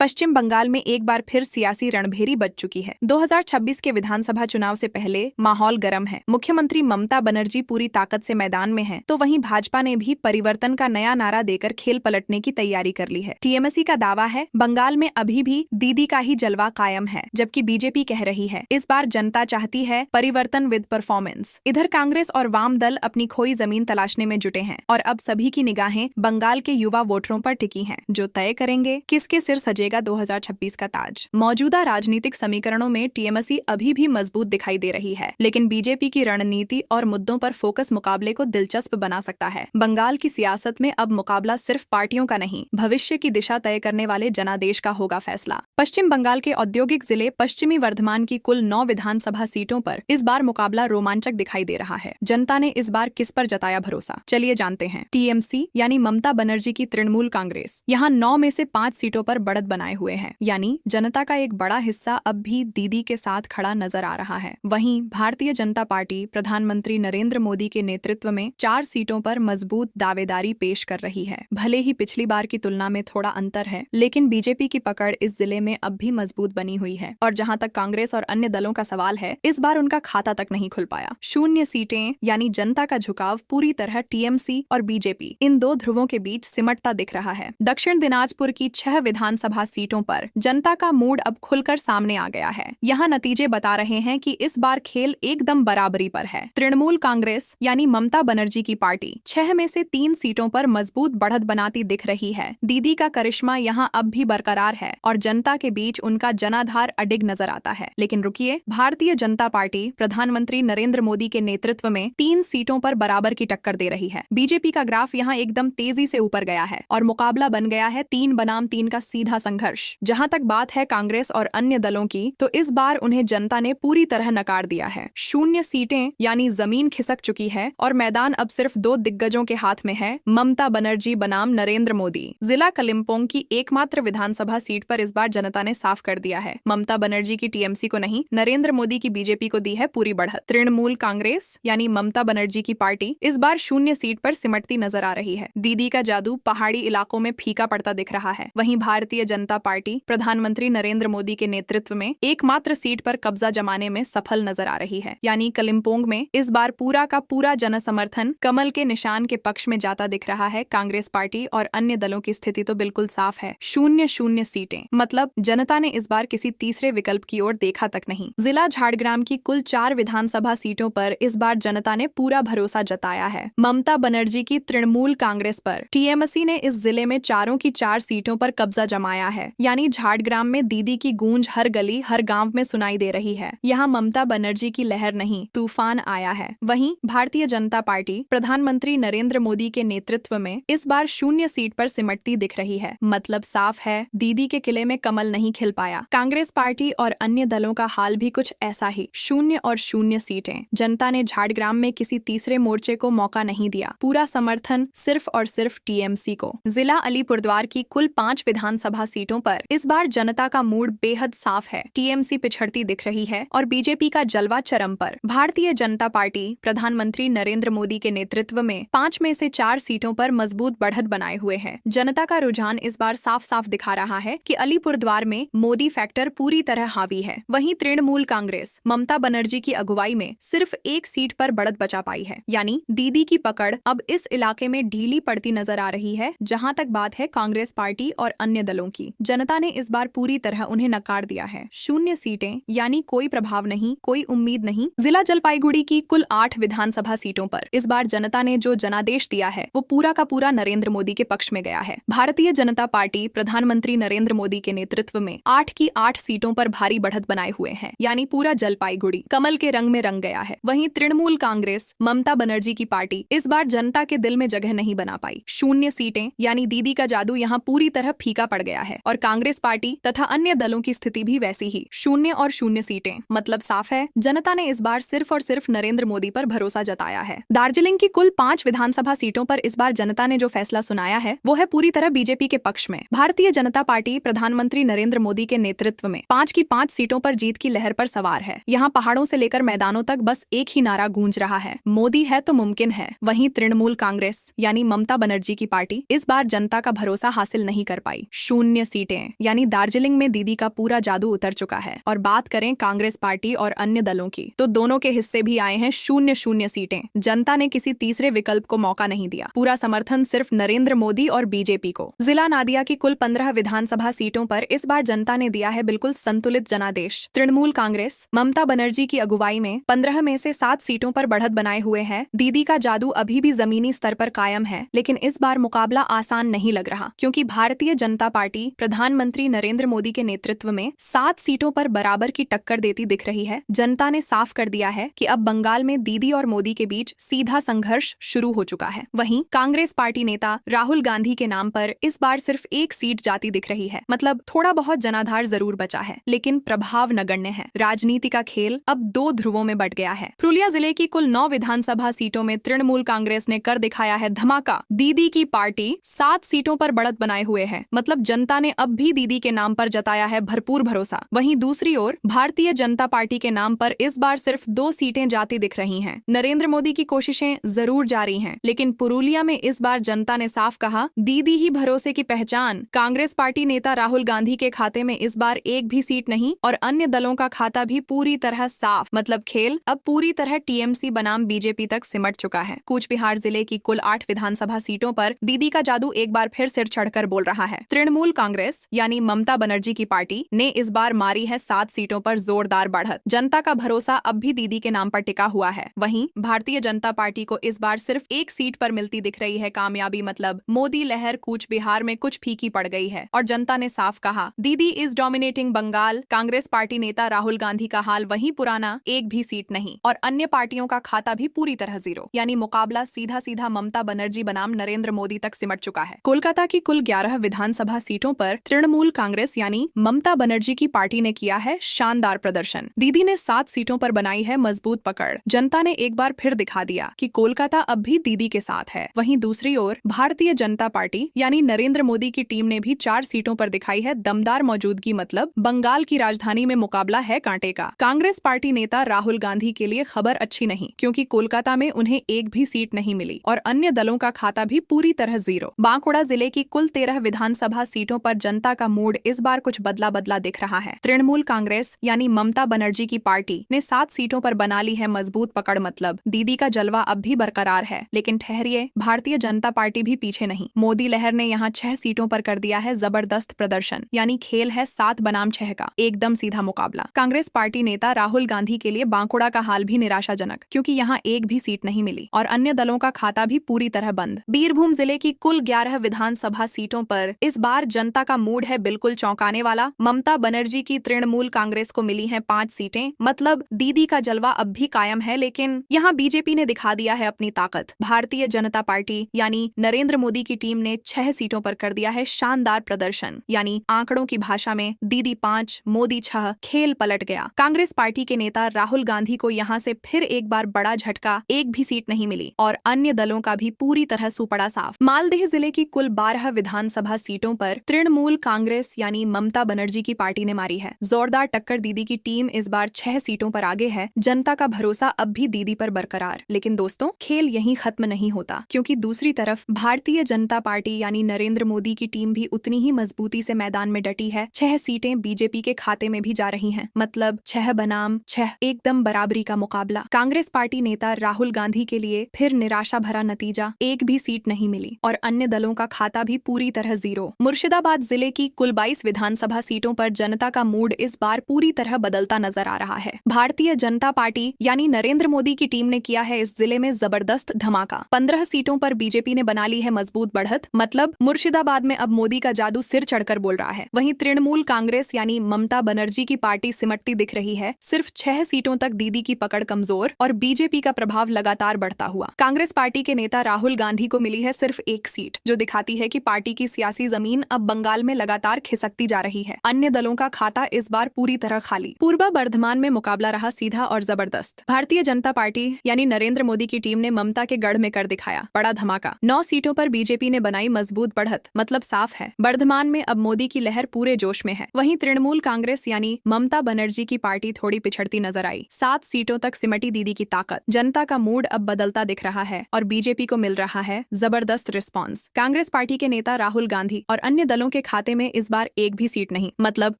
पश्चिम बंगाल में एक बार फिर सियासी रणभेरी बज चुकी है। 2026 के विधानसभा चुनाव से पहले माहौल गर्म है। मुख्यमंत्री ममता बनर्जी पूरी ताकत से मैदान में हैं, तो वहीं भाजपा ने भी परिवर्तन का नया नारा देकर खेल पलटने की तैयारी कर ली है। टीएमसी का दावा है बंगाल में अभी भी दीदी का ही जलवा कायम है, जबकि बीजेपी कह रही है इस बार जनता चाहती है परिवर्तन विद परफॉर्मेंस। इधर कांग्रेस और वाम दल अपनी खोई जमीन तलाशने में जुटे हैं और अब सभी की निगाहें बंगाल के युवा वोटरों पर टिकी हैं, जो तय करेंगे किसके सिर सजेगा 2026 का ताज। मौजूदा राजनीतिक समीकरणों में टीएमसी अभी भी मजबूत दिखाई दे रही है, लेकिन बीजेपी की रणनीति और मुद्दों पर फोकस मुकाबले को दिलचस्प बना सकता है। बंगाल की सियासत में अब मुकाबला सिर्फ पार्टियों का नहीं, भविष्य की दिशा तय करने वाले जनादेश का होगा फैसला। पश्चिम बंगाल के औद्योगिक जिले पश्चिमी वर्धमान की कुल 9 विधानसभा सीटों पर इस बार मुकाबला रोमांचक दिखाई दे रहा है। जनता ने इस बार किस पर जताया भरोसा, चलिए जानते हैं। टीएमसी यानी ममता बनर्जी की तृणमूल कांग्रेस यहाँ 9 में से 5 सीटों पर बढ़त बनाए हुए हैं, यानी जनता का एक बड़ा हिस्सा अब भी दीदी के साथ खड़ा नजर आ रहा है। वहीं भारतीय जनता पार्टी प्रधानमंत्री नरेंद्र मोदी के नेतृत्व में 4 सीटों पर मजबूत दावेदारी पेश कर रही है। भले ही पिछली बार की तुलना में थोड़ा अंतर है, लेकिन बीजेपी की पकड़ इस जिले में अब भी मजबूत बनी हुई है। और जहां तक कांग्रेस और अन्य दलों का सवाल है, इस बार उनका खाता तक नहीं खुल पाया। 0 सीटें यानी जनता का झुकाव पूरी तरह टीएमसी और बीजेपी इन 2 ध्रुवों के बीच सिमटता दिख रहा है। दक्षिण दिनाजपुर की 6 विधानसभा सीटों पर जनता का मूड अब खुलकर सामने आ गया है। यहाँ नतीजे बता रहे हैं कि इस बार खेल एकदम बराबरी पर है। तृणमूल कांग्रेस यानी ममता बनर्जी की पार्टी 6 में से 3 सीटों पर मजबूत बढ़त बनाती दिख रही है। दीदी का करिश्मा यहाँ अब भी बरकरार है और जनता के बीच उनका जनाधार अडिग नजर आता है। लेकिन रुकिए, भारतीय जनता पार्टी प्रधानमंत्री नरेंद्र मोदी के नेतृत्व में 3 सीटों पर बराबर की टक्कर दे रही है। बीजेपी का ग्राफ यहाँ एकदम तेजी से ऊपर गया है और मुकाबला बन गया है 3 बनाम 3 का सीधा संघर्ष। जहां तक बात है कांग्रेस और अन्य दलों की, तो इस बार उन्हें जनता ने पूरी तरह नकार दिया है। 0 सीटें यानी जमीन खिसक चुकी है और मैदान अब सिर्फ 2 दिग्गजों के हाथ में है, ममता बनर्जी बनाम नरेंद्र मोदी। जिला कलिम्पोंग की एकमात्र विधानसभा सीट पर इस बार जनता ने साफ कर दिया है, ममता बनर्जी की टीएमसी को नहीं, नरेंद्र मोदी की बीजेपी को दी है पूरी बढ़त। तृणमूल कांग्रेस यानी ममता बनर्जी की पार्टी इस बार 0 सीट पर सिमटती नजर आ रही है। दीदी का जादू पहाड़ी इलाकों में फीका पड़ता दिख रहा है। वहीं भारतीय जनता पार्टी प्रधानमंत्री नरेंद्र मोदी के नेतृत्व में एकमात्र सीट पर कब्जा जमाने में सफल नजर आ रही है, यानी कलिम्पोंग में इस बार पूरा का पूरा जनसमर्थन कमल के निशान के पक्ष में जाता दिख रहा है। कांग्रेस पार्टी और अन्य दलों की स्थिति तो बिल्कुल साफ है, 0 सीटें, मतलब जनता ने इस बार किसी तीसरे विकल्प की ओर देखा तक नहीं। जिला झारग्राम की कुल 4 विधानसभा सीटों पर इस बार जनता ने पूरा भरोसा जताया है। ममता बनर्जी की तृणमूल कांग्रेस पर टीएमसी ने इस जिले में 4 की 4 सीटों पर कब्जा जमाया है, यानी झारग्राम में दीदी की गूंज हर गली हर गांव में सुनाई दे रही है। यहाँ ममता बनर्जी की लहर नहीं, तूफान आया है। वहीं भारतीय जनता पार्टी प्रधानमंत्री नरेंद्र मोदी के नेतृत्व में इस बार 0 सीट पर सिमटती दिख रही है, मतलब साफ है दीदी के किले में कमल नहीं खिल पाया। कांग्रेस पार्टी और अन्य दलों का हाल भी कुछ ऐसा ही, 0 और 0 सीटें। जनता ने झारग्राम में किसी तीसरे मोर्चे को मौका नहीं दिया, पूरा समर्थन सिर्फ और सिर्फ टीएमसी को। जिला अलीपुरद्वार की कुल 5 विधानसभा सीटों पर इस बार जनता का मूड बेहद साफ है। टीएमसी पिछड़ती दिख रही है और बीजेपी का जलवा चरम पर। भारतीय जनता पार्टी प्रधानमंत्री नरेंद्र मोदी के नेतृत्व में 5 में से 4 सीटों पर मजबूत बढ़त बनाए हुए है। जनता का रुझान इस बार साफ साफ दिखा रहा है कि अलीपुरद्वार में मोदी फैक्टर पूरी तरह हावी है। वहीं तृणमूल कांग्रेस ममता बनर्जी की अगुवाई में सिर्फ 1 सीट पर बढ़त बचा पाई है, यानी दीदी की पकड़ अब इस इलाके में ढीली पड़ती नजर आ रही है। जहां तक बात है कांग्रेस पार्टी और अन्य दलों की, जनता ने इस बार पूरी तरह उन्हें नकार दिया है। 0 सीटें यानी कोई प्रभाव नहीं, कोई उम्मीद नहीं। जिला जलपाईगुड़ी की कुल 8 विधानसभा सीटों पर इस बार जनता ने जो जनादेश दिया है वो पूरा का पूरा नरेंद्र मोदी के पक्ष में गया है। भारतीय जनता पार्टी प्रधानमंत्री नरेंद्र मोदी के नेतृत्व में 8 की 8 सीटों पर भारी बढ़त बनाए हुए है, यानी पूरा जलपाईगुड़ी कमल के रंग में रंग गया है। वहीं तृणमूल कांग्रेस ममता बनर्जी की पार्टी इस बार जनता के दिल में जगह नहीं बना पाई। 0 सीटें यानी दीदी का जादू यहाँ पूरी तरह फीका पड़ गया है और कांग्रेस पार्टी तथा अन्य दलों की स्थिति भी वैसी ही, 0 और 0 सीटें, मतलब साफ है जनता ने इस बार सिर्फ और सिर्फ नरेंद्र मोदी पर भरोसा जताया है। दार्जिलिंग की कुल 5 विधानसभा सीटों पर इस बार जनता ने जो फैसला सुनाया है वो है पूरी तरह बीजेपी के पक्ष में। भारतीय जनता पार्टी प्रधानमंत्री नरेंद्र मोदी के नेतृत्व में 5 की 5 सीटों पर जीत की लहर पर सवार है। यहाँ पहाड़ों से लेकर मैदानों तक बस एक ही नारा गूंज रहा है, मोदी है तो मुमकिन है। वहीं तृणमूल कांग्रेस यानी ममता बनर्जी की पार्टी इस बार जनता का भरोसा हासिल नहीं कर पाई, 0 सीटें, यानी दार्जिलिंग में दीदी का पूरा जादू उतर चुका है। और बात करें कांग्रेस पार्टी और अन्य दलों की, तो दोनों के हिस्से भी आए हैं 0 सीटें। जनता ने किसी तीसरे विकल्प को मौका नहीं दिया, पूरा समर्थन सिर्फ नरेंद्र मोदी और बीजेपी को। जिला नादिया की कुल 15 विधानसभा सीटों पर इस बार जनता ने दिया है बिल्कुल संतुलित जनादेश। तृणमूल कांग्रेस ममता बनर्जी की अगुवाई में 15 में से 7 सीटों पर बढ़त बनाए हुए है। दीदी का जादू अभी भी जमीनी स्तर पर कायम है, लेकिन इस बार मुकाबला आसान नहीं लग रहा, क्योंकि भारतीय जनता पार्टी प्रधानमंत्री नरेंद्र मोदी के नेतृत्व में 7 सीटों पर बराबर की टक्कर देती दिख रही है। जनता ने साफ कर दिया है कि अब बंगाल में दीदी और मोदी के बीच सीधा संघर्ष शुरू हो चुका है। वहीं कांग्रेस पार्टी नेता राहुल गांधी के नाम पर इस बार सिर्फ 1 सीट जाती दिख रही है, मतलब थोड़ा बहुत जनाधार जरूर बचा है, लेकिन प्रभाव नगण्य है। राजनीति का खेल अब 2 ध्रुवों में बट गया है। पुरुलिया जिले की कुल 9 विधानसभा सीटों में तृणमूल कांग्रेस ने कर दिखाया है धमाका। दीदी की पार्टी 7 सीटों पर बढ़त बनाए हुए है, मतलब जनता ने अब भी दीदी के नाम पर जताया है भरपूर भरोसा। वहीं दूसरी ओर भारतीय जनता पार्टी के नाम पर इस बार सिर्फ 2 सीटें जाती दिख रही हैं। नरेंद्र मोदी की कोशिशें जरूर जारी हैं, लेकिन पुरुलिया में इस बार जनता ने साफ कहा दीदी ही भरोसे की पहचान। कांग्रेस पार्टी नेता राहुल गांधी के खाते में इस बार एक भी सीट नहीं और अन्य दलों का खाता भी पूरी तरह साफ, मतलब खेल अब पूरी तरह टीएमसी बनाम बीजेपी तक सिमट चुका है। कूच बिहार जिले की कुल 8 विधानसभा सीटों पर दीदी का जादू एक बार फिर सिर चढ़कर बोल रहा है। तृणमूल कांग्रेस यानी ममता बनर्जी की पार्टी ने इस बार मारी है 7 सीटों पर जोरदार बढ़त। जनता का भरोसा अब भी दीदी के नाम पर टिका हुआ है। वहीं भारतीय जनता पार्टी को इस बार सिर्फ 1 सीट पर मिलती दिख रही है कामयाबी, मतलब मोदी लहर कूच बिहार में कुछ फीकी पड़ गई है और जनता ने साफ कहा दीदी is dominating Bengal. Congress party नेता राहुल गांधी का हाल वही पुराना, एक भी सीट नहीं और अन्य पार्टियों का खाता भी पूरी तरह 0, यानी मुकाबला सीधा सीधा ममता बनर्जी बनाम नरेंद्र मोदी तक सिमट चुका है। कोलकाता की कुल 11 विधानसभा सीटों पर तृणमूल कांग्रेस यानी ममता बनर्जी की पार्टी ने किया है शानदार प्रदर्शन। दीदी ने 7 सीटों पर बनाई है मजबूत पकड़। जनता ने एक बार फिर दिखा दिया कि कोलकाता अब भी दीदी के साथ है। वहीं दूसरी ओर भारतीय जनता पार्टी यानी नरेंद्र मोदी की टीम ने भी 4 सीटों पर दिखाई है दमदार मौजूदगी, मतलब बंगाल की राजधानी में मुकाबला है कांटे का। कांग्रेस पार्टी नेता राहुल गांधी के लिए खबर अच्छी नहीं, क्योंकि कोलकाता में उन्हें एक भी सीट नहीं मिली और अन्य दलों का खाता भी पूरी तरह 0। बांकुड़ा जिले की कुल 13 विधानसभा सीटों पर जनता का मूड इस बार कुछ बदला बदला दिख रहा है। तृणमूल कांग्रेस यानी ममता बनर्जी की पार्टी ने 7 सीटों पर बना ली है मजबूत पकड़, मतलब दीदी का जलवा अब भी बरकरार है। लेकिन ठहरिए, भारतीय जनता पार्टी भी पीछे नहीं। मोदी लहर ने यहाँ 6 सीटों पर कर दिया है जबरदस्त प्रदर्शन, यानी खेल है 7 बनाम 6 का, एकदम सीधा मुकाबला। कांग्रेस पार्टी नेता राहुल गांधी के लिए बांकुड़ा का हाल भी निराशाजनक, क्योंकि यहाँ एक भी सीट नहीं मिली और अन्य दलों का खाता भी पूरी तरह बंद। बीरभूम जिले की कुल 11 विधानसभा सीटों पर इस बार जनता का मूड है बिल्कुल चौंकाने वाला। ममता बनर्जी की तृणमूल कांग्रेस को मिली है 5 सीटें, मतलब दीदी का जलवा अब भी कायम है, लेकिन यहाँ बीजेपी ने दिखा दिया है अपनी ताकत। भारतीय जनता पार्टी यानी नरेंद्र मोदी की टीम ने 6 सीटों पर कर दिया है शानदार प्रदर्शन, यानी आंकड़ों की भाषा में दीदी 5 मोदी 6, खेल पलट गया। कांग्रेस पार्टी के नेता राहुल गांधी को यहाँ से फिर एक बार बड़ा झटका, एक भी सीट नहीं मिली और अन्य दलों का भी पूरी तरह सुपड़ा साफ। मालदह जिले की कुल 12 विधानसभा सीटों पर तृणमूल कांग्रेस यानी ममता बनर्जी की पार्टी ने मारी है जोरदार टक्कर। दीदी की टीम इस बार 6 सीटों पर आगे है। जनता का भरोसा अब भी दीदी पर बरकरार। लेकिन दोस्तों, खेल यहीं खत्म नहीं होता, क्योंकि दूसरी तरफ भारतीय जनता पार्टी यानी नरेंद्र मोदी की टीम भी उतनी ही मजबूती से मैदान में डटी है। 6 सीटें बीजेपी के खाते में भी जा रही हैं, मतलब 6 बनाम 6, एकदम बराबरी का मुकाबला। कांग्रेस पार्टी नेता राहुल गांधी के लिए फिर निराशा भरा नतीजा, एक भी सीट नहीं मिली और अन्य दलों का खाता भी पूरी तरह 0। मुर्शिदाबाद जिले की कुल 22 विधानसभा सीटों पर जनता का मूड इस बार पूरी तरह बदलता नजर आ रहा है। भारतीय जनता पार्टी यानी नरेंद्र मोदी की टीम ने किया है इस जिले में जबरदस्त धमाका। 15 सीटों पर बीजेपी ने बना ली है मजबूत बढ़त, मतलब मुर्शिदाबाद में अब मोदी का जादू सिर चढ़कर बोल रहा है। वहीं तृणमूल कांग्रेस यानी ममता बनर्जी की पार्टी सिमटती दिख रही है। सिर्फ 6 सीटों तक दीदी की पकड़ कमजोर और बीजेपी का प्रभाव लगातार बढ़ता हुआ। कांग्रेस पार्टी के नेता राहुल गांधी को मिली है सिर्फ 1 सीट, जो दिखाती है कि पार्टी की सियासी जमीन अब बंगाल में लगातार खिसकती जा रही है। अन्य दलों का खाता इस बार पूरी तरह खाली। पूर्वा बर्धमान में मुकाबला रहा सीधा और जबरदस्त। भारतीय जनता पार्टी यानी नरेंद्र मोदी की टीम ने ममता के गढ़ में कर दिखाया बड़ा धमाका। 9 सीटों पर बीजेपी ने बनाई मजबूत बढ़त, मतलब साफ है बर्धमान में अब मोदी की लहर पूरे जोश में है। वहीं तृणमूल कांग्रेस यानी ममता बनर्जी की पार्टी थोड़ी पिछड़ती नजर आई। 7 सीटों तक सिमटी दीदी की ताकत। जनता का मूड अब बदलता दिख रहा है और बीजेपी को मिल रहा है जबरदस्त रिस्पॉन्स। कांग्रेस पार्टी के नेता राहुल गांधी और अन्य दलों के के खाते में इस बार एक भी सीट नहीं। मतलब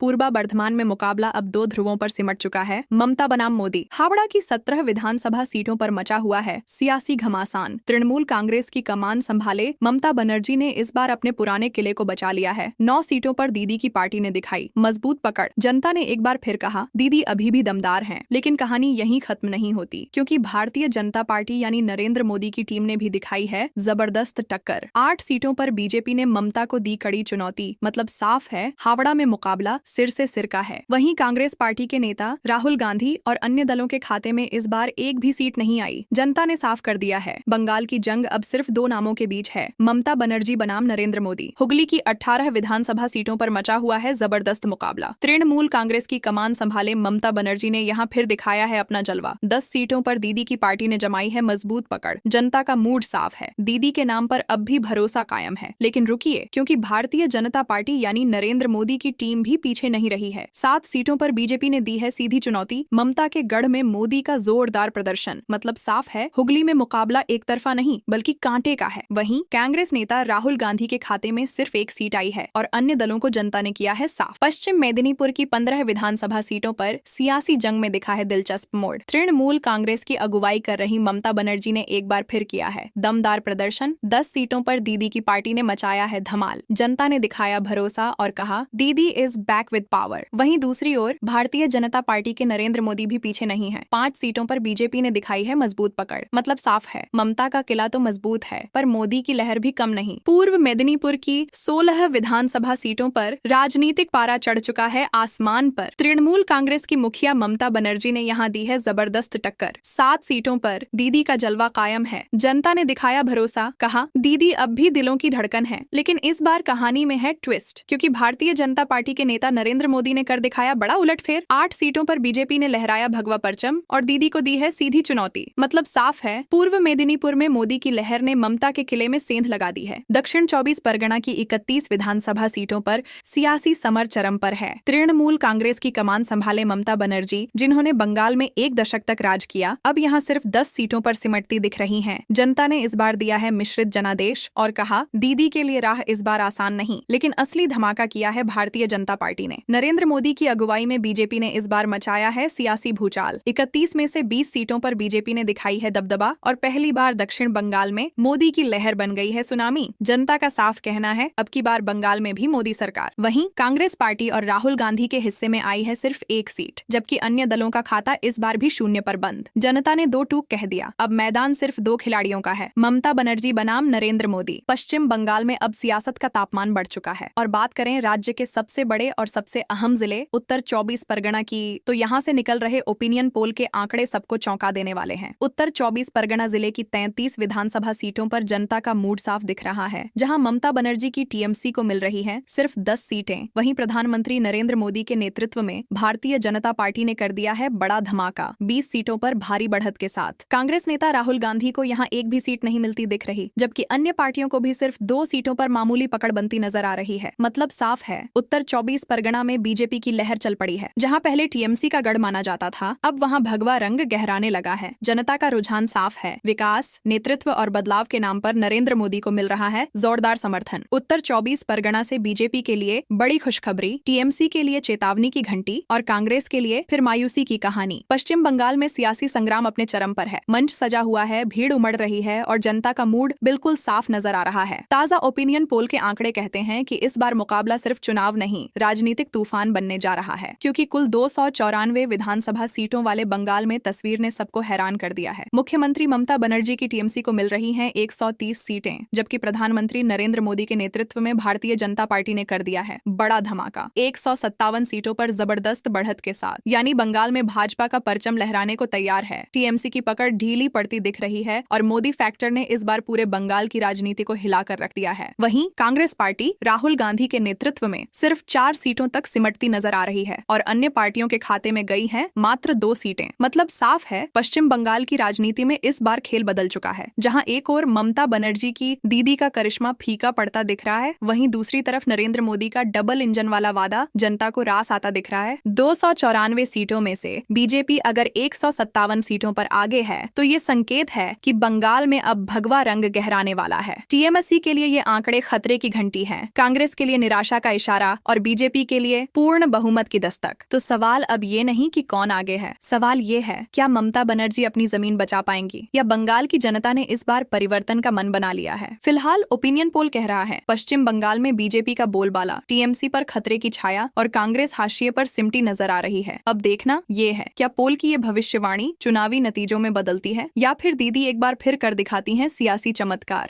पूर्वा बर्धमान में मुकाबला अब 2 ध्रुवों पर सिमट चुका है, ममता बनाम मोदी। हावड़ा की 17 विधानसभा सीटों पर मचा हुआ है सियासी घमासान। तृणमूल कांग्रेस की कमान संभाले ममता बनर्जी ने इस बार अपने पुराने किले को बचा लिया है। 9 सीटों पर दीदी की पार्टी ने दिखाई मजबूत पकड़। जनता ने एक बार फिर कहा दीदी अभी भी दमदार हैं। लेकिन कहानी यहीं खत्म नहीं होती, क्योंकि भारतीय जनता पार्टी यानी नरेंद्र मोदी की टीम ने भी दिखाई है जबरदस्त टक्कर। 8 सीटों पर बीजेपी ने ममता को दी कड़ी चुनौती। मतलब साफ है हावड़ा में मुकाबला सिर से सिर का है। वहीं कांग्रेस पार्टी के नेता राहुल गांधी और अन्य दलों के खाते में इस बार एक भी सीट नहीं आई। जनता ने साफ कर दिया है बंगाल की जंग अब सिर्फ 2 नामों के बीच है, ममता बनर्जी बनाम नरेंद्र मोदी। हुगली की 18 विधानसभा सीटों पर मचा हुआ है जबरदस्त मुकाबला। तृणमूल कांग्रेस की कमान संभाले ममता बनर्जी ने यहाँ फिर दिखाया है अपना जलवा। 10 सीटों पर दीदी की पार्टी ने जमाई है मजबूत पकड़। जनता का मूड साफ है, दीदी के नाम पर अब भी भरोसा कायम है। लेकिन रुकिए, क्योंकि भारतीय जनता पार्टी यानी नरेंद्र मोदी की टीम भी पीछे नहीं रही है। 7 सीटों पर बीजेपी ने दी है सीधी चुनौती। ममता के गढ़ में मोदी का जोरदार प्रदर्शन। मतलब साफ है हुगली में मुकाबला एक तरफा नहीं बल्कि कांटे का है। वहीं कांग्रेस नेता राहुल गांधी के खाते में सिर्फ 1 सीट आई है और अन्य दलों को जनता ने किया है साफ। पश्चिम मेदिनीपुर की 15 विधानसभा सीटों पर सियासी जंग में दिखा है दिलचस्प मोड़। तृणमूल कांग्रेस की अगुवाई कर रही ममता बनर्जी ने एक बार फिर किया है दमदार प्रदर्शन। 10 सीटों पर दीदी की पार्टी ने मचाया है धमाल। जनता ने दिखाया भरोसा और कहा दीदी इज बैक विद पावर। वहीं दूसरी ओर भारतीय जनता पार्टी के नरेंद्र मोदी भी पीछे नहीं है। 5 सीटों पर बीजेपी ने दिखाई है मजबूत पकड़। मतलब साफ है ममता का किला तो मजबूत है पर मोदी की लहर भी कम नहीं। पूर्व मेदिनीपुर की 16 विधानसभा सीटों पर राजनीतिक पारा चढ़ चुका है आसमान पर। तृणमूल कांग्रेस की मुखिया ममता बनर्जी ने यहाँ दी है जबरदस्त टक्कर। 7 सीटों पर दीदी का जलवा कायम है। जनता ने दिखाया भरोसा, कहा दीदी अब भी दिलों की धड़कन है। लेकिन इस बार कहानी में है ट्विस्ट, क्योंकि भारतीय जनता पार्टी के नेता नरेंद्र मोदी ने कर दिखाया बड़ा उलटफेर। 8 सीटों पर बीजेपी ने लहराया भगवा परचम और दीदी को दी है सीधी चुनौती। मतलब साफ है पूर्व मेदिनीपुर में मोदी की लहर ने ममता के किले में सेंध लगा दी है। दक्षिण 24 परगना की 31 विधानसभा सीटों पर सियासी समर चरम पर है। तृणमूल कांग्रेस की कमान संभाले ममता बनर्जी, जिन्होंने बंगाल में 1 दशक तक राज किया, अब यहाँ सिर्फ 10 सीटों पर सिमटती दिख रही हैं। जनता ने इस बार दिया है मिश्रित जनादेश और कहा दीदी के लिए राह इस बार आसान नहीं। लेकिन असली धमाका किया है भारतीय जनता पार्टी ने। नरेंद्र मोदी की अगुवाई में बीजेपी ने इस बार मचाया है सियासी भूचाल। 31 में से 20 सीटों पर बीजेपी ने दिखाई है दबदबा और पहली बार दक्षिण बंगाल में मोदी की लहर बन गई है सुनामी। जनता का साफ कहना है अब की बार बंगाल में भी मोदी सरकार। वहीं कांग्रेस पार्टी और राहुल गांधी के हिस्से में आई है सिर्फ 1 सीट, जबकि अन्य दलों का खाता इस बार भी शून्य पर बंद। जनता ने 2 टूक कह दिया, अब मैदान सिर्फ 2 खिलाड़ियों का है, ममता बनर्जी बनाम नरेंद्र मोदी। पश्चिम बंगाल में अब सियासत का तापमान बढ़ चुका है। और बात करें राज्य के सबसे बड़े और सबसे अहम जिले उत्तर 24 परगना की, तो यहाँ से निकल रहे ओपिनियन पोल के आंकड़े सबको चौंका देने वाले हैं। उत्तर 24 परगना जिले की 33 विधानसभा सीटों पर जनता का मूड साफ दिख रहा है। जहाँ ममता बनर्जी की टीएमसी को मिल रही है सिर्फ 10 सीटें, वहीं प्रधानमंत्री नरेंद्र मोदी के नेतृत्व में भारतीय जनता पार्टी ने कर दिया है बड़ा धमाका 20 सीटों पर भारी बढ़त के साथ। कांग्रेस नेता राहुल गांधी को यहाँ एक भी सीट नहीं मिलती दिख रही, जबकि अन्य पार्टियों को भी सिर्फ 2 सीटों पर मामूली पकड़ बनती नजर आ रही है। मतलब साफ है उत्तर 24 परगना में बीजेपी की लहर चल पड़ी है। जहां पहले टीएमसी का गढ़ माना जाता था, अब वहां भगवा रंग गहराने लगा है। जनता का रुझान साफ है, विकास, नेतृत्व और बदलाव के नाम पर नरेंद्र मोदी को मिल रहा है जोरदार समर्थन। उत्तर 24 परगना से बीजेपी के लिए बड़ी खुशखबरी, टीएमसी के लिए चेतावनी की घंटी और कांग्रेस के लिए फिर मायूसी की कहानी। पश्चिम बंगाल में सियासी संग्राम अपने चरम पर है। मंच सजा हुआ है, भीड़ उमड़ रही है और जनता का मूड बिल्कुल साफ नजर आ रहा है। ताजा ओपिनियन पोल के आंकड़े कहते हैं कि इस बार मुकाबला सिर्फ चुनाव नहीं, राजनीतिक तूफान बनने जा रहा है, क्योंकि कुल 294 विधानसभा सीटों वाले बंगाल में तस्वीर ने सबको हैरान कर दिया है। मुख्यमंत्री ममता बनर्जी की टीएमसी को मिल रही हैं 130 सीटें, जबकि प्रधानमंत्री नरेंद्र मोदी के नेतृत्व में भारतीय जनता पार्टी ने कर दिया है बड़ा धमाका 157 सीटों पर जबरदस्त बढ़त के साथ। यानी बंगाल में भाजपा का परचम लहराने को तैयार है। टीएमसी की पकड़ ढीली पड़ती दिख रही है और मोदी फैक्टर ने इस बार पूरे बंगाल की राजनीति को हिलाकर रख दिया है। वहीं कांग्रेस पार्टी राहुल गांधी के नेतृत्व में सिर्फ 4 सीटों तक सिमटती नजर आ रही है और अन्य पार्टियों के खाते में गई हैं मात्र 2 सीटें। मतलब साफ है पश्चिम बंगाल की राजनीति में इस बार खेल बदल चुका है। जहां एक ओर ममता बनर्जी की दीदी का करिश्मा फीका पड़ता दिख रहा है, वहीं दूसरी तरफ नरेंद्र मोदी का डबल इंजन वाला वादा जनता को रास आता दिख रहा है। 294 सीटों में से बीजेपी अगर 157 सीटों पर आगे है तो ये संकेत है कि बंगाल में अब भगवा रंग गहराने वाला है। टीएमसी के लिए ये आंकड़े खतरे की घंटी है। कांग्रेस के लिए निराशा का इशारा और बीजेपी के लिए पूर्ण बहुमत की दस्तक। तो सवाल अब ये नहीं कि कौन आगे है, सवाल ये है क्या ममता बनर्जी अपनी जमीन बचा पाएंगी या बंगाल की जनता ने इस बार परिवर्तन का मन बना लिया है। फिलहाल ओपिनियन पोल कह रहा है पश्चिम बंगाल में बीजेपी का बोलबाला, टीएमसी पर खतरे की छाया और कांग्रेस हाशिए पर सिमटी नजर आ रही है। अब देखना ये है क्या पोल की ये भविष्यवाणी चुनावी नतीजों में बदलती है या फिर दीदी एक बार फिर कर दिखाती हैं सियासी चमत्कार।